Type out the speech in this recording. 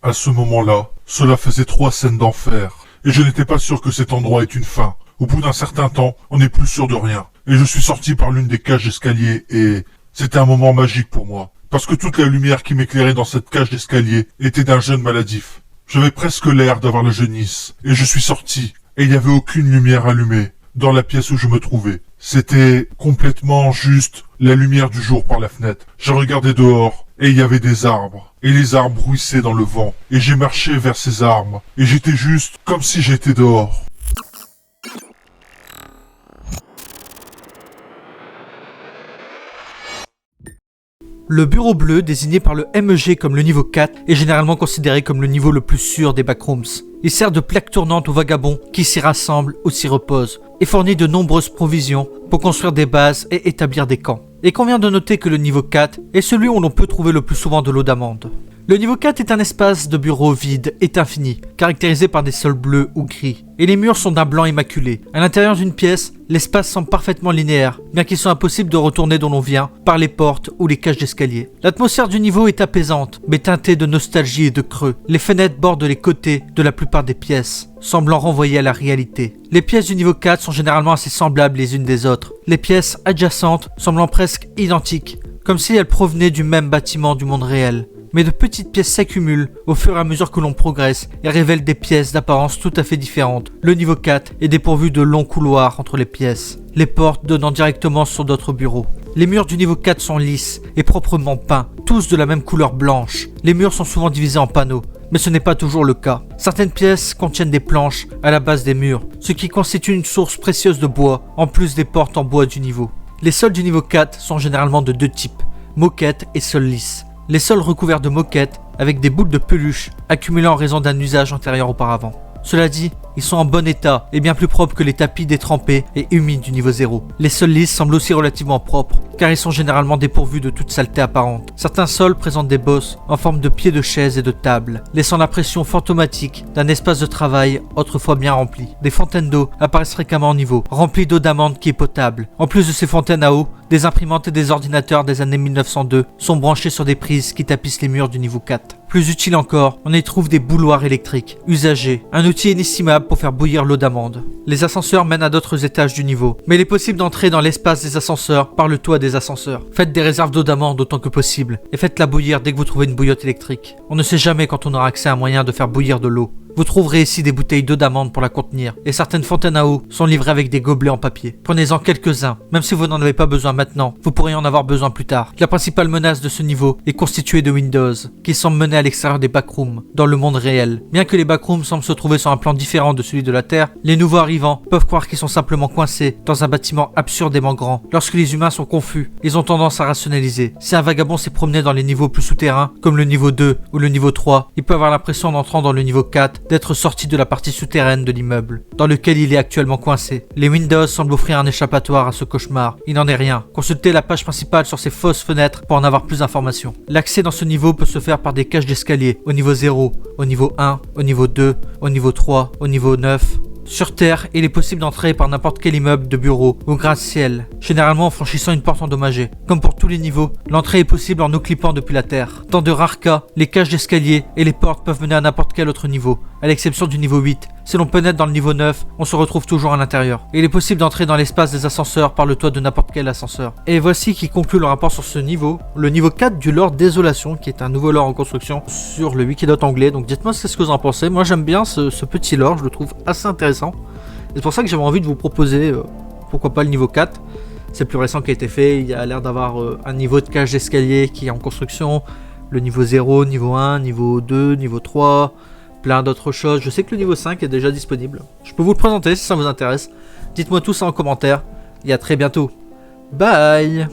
À ce moment-là, cela faisait 3 scènes d'enfer, et je n'étais pas sûr que cet endroit ait une fin. Au bout d'un certain temps, on n'est plus sûr de rien. Et je suis sorti par l'une des cages d'escalier et c'était un moment magique pour moi. Parce que toute la lumière qui m'éclairait dans cette cage d'escalier était d'un jeune maladif. J'avais presque l'air d'avoir le jaunisse. Et je suis sorti. Et il n'y avait aucune lumière allumée dans la pièce où je me trouvais. C'était complètement juste la lumière du jour par la fenêtre. J'ai regardé dehors et il y avait des arbres. Et les arbres bruissaient dans le vent. Et j'ai marché vers ces arbres. Et j'étais juste comme si j'étais dehors. Le bureau bleu, désigné par le MEG comme le niveau 4, est généralement considéré comme le niveau le plus sûr des backrooms. Il sert de plaque tournante aux vagabonds qui s'y rassemblent ou s'y reposent, et fournit de nombreuses provisions pour construire des bases et établir des camps. Il convient de noter que le niveau 4 est celui où l'on peut trouver le plus souvent de l'eau d'amande. Le niveau 4 est un espace de bureau vide et infini, caractérisé par des sols bleus ou gris, et les murs sont d'un blanc immaculé. À l'intérieur d'une pièce, l'espace semble parfaitement linéaire, bien qu'il soit impossible de retourner d'où l'on vient par les portes ou les cages d'escalier. L'atmosphère du niveau est apaisante, mais teintée de nostalgie et de creux. Les fenêtres bordent les côtés de la plupart des pièces, semblant renvoyer à la réalité. Les pièces du niveau 4 sont généralement assez semblables les unes des autres, les pièces adjacentes semblant presque identiques, comme si elles provenaient du même bâtiment du monde réel. Mais de petites pièces s'accumulent au fur et à mesure que l'on progresse et révèlent des pièces d'apparence tout à fait différentes. Le niveau 4 est dépourvu de longs couloirs entre les pièces, les portes donnant directement sur d'autres bureaux. Les murs du niveau 4 sont lisses et proprement peints, tous de la même couleur blanche. Les murs sont souvent divisés en panneaux, mais ce n'est pas toujours le cas. Certaines pièces contiennent des planches à la base des murs, ce qui constitue une source précieuse de bois, en plus des portes en bois du niveau. Les sols du niveau 4 sont généralement de deux types, moquette et sols lisses. Les sols recouverts de moquettes avec des boules de peluche accumulées en raison d'un usage antérieur auparavant. Cela dit, ils sont en bon état et bien plus propres que les tapis détrempés et humides du niveau 0. Les sols lisses semblent aussi relativement propres, car ils sont généralement dépourvus de toute saleté apparente. Certains sols présentent des bosses en forme de pieds de chaises et de tables, laissant l'impression fantomatique d'un espace de travail autrefois bien rempli. Des fontaines d'eau apparaissent fréquemment en niveau, remplies d'eau d'amande qui est potable. En plus de ces fontaines à eau, des imprimantes et des ordinateurs des années 1902 sont branchés sur des prises qui tapissent les murs du niveau 4. Plus utile encore, on y trouve des bouilloires électriques, usagés, un outil inestimable pour faire bouillir l'eau d'amande. Les ascenseurs mènent à d'autres étages du niveau, mais il est possible d'entrer dans l'espace des ascenseurs par le toit des ascenseurs. Faites des réserves d'eau d'amande autant que possible, et faites-la bouillir dès que vous trouvez une bouillotte électrique. On ne sait jamais quand on aura accès à un moyen de faire bouillir de l'eau. Vous trouverez ici des bouteilles d'eau d'amande pour la contenir, et certaines fontaines à eau sont livrées avec des gobelets en papier. Prenez-en quelques-uns, même si vous n'en avez pas besoin maintenant, vous pourriez en avoir besoin plus tard. La principale menace de ce niveau est constituée de Windows, qui semblent mener à l'extérieur des backrooms, dans le monde réel. Bien que les backrooms semblent se trouver sur un plan différent de celui de la Terre, les nouveaux arrivants peuvent croire qu'ils sont simplement coincés dans un bâtiment absurdément grand. Lorsque les humains sont confus, ils ont tendance à rationaliser. Si un vagabond s'est promené dans les niveaux plus souterrains, comme le niveau 2 ou le niveau 3, il peut avoir l'impression en entrant dans le niveau 4 d'être sorti de la partie souterraine de l'immeuble, dans lequel il est actuellement coincé. Les Windows semblent offrir un échappatoire à ce cauchemar. Il n'en est rien. Consultez la page principale sur ces fausses fenêtres pour en avoir plus d'informations. L'accès dans ce niveau peut se faire par des cages d'escalier, au niveau 0, au niveau 1, au niveau 2, au niveau 3, au niveau 9... Sur Terre, il est possible d'entrer par n'importe quel immeuble de bureau ou gratte-ciel, généralement en franchissant une porte endommagée. Comme pour tous les niveaux, l'entrée est possible en nous clippant depuis la Terre. Dans de rares cas, les cages d'escalier et les portes peuvent mener à n'importe quel autre niveau, à l'exception du niveau 8. Si l'on pénètre dans le niveau 9, on se retrouve toujours à l'intérieur. Il est possible d'entrer dans l'espace des ascenseurs par le toit de n'importe quel ascenseur. Et voici qui conclut le rapport sur ce niveau, le niveau 4 du lore Désolation, qui est un nouveau lore en construction sur le Wikidot anglais. Donc dites-moi ce que vous en pensez. Moi j'aime bien ce petit lore, je le trouve assez intéressant. Et c'est pour ça que j'avais envie de vous proposer, pourquoi pas le niveau 4. C'est le plus récent qui a été fait, il y a l'air d'avoir un niveau de cage d'escalier qui est en construction. Le niveau 0, niveau 1, niveau 2, niveau 3... plein d'autres choses. Je sais que le niveau 5 est déjà disponible. Je peux vous le présenter si ça vous intéresse. Dites-moi tout ça en commentaire. Et à très bientôt. Bye.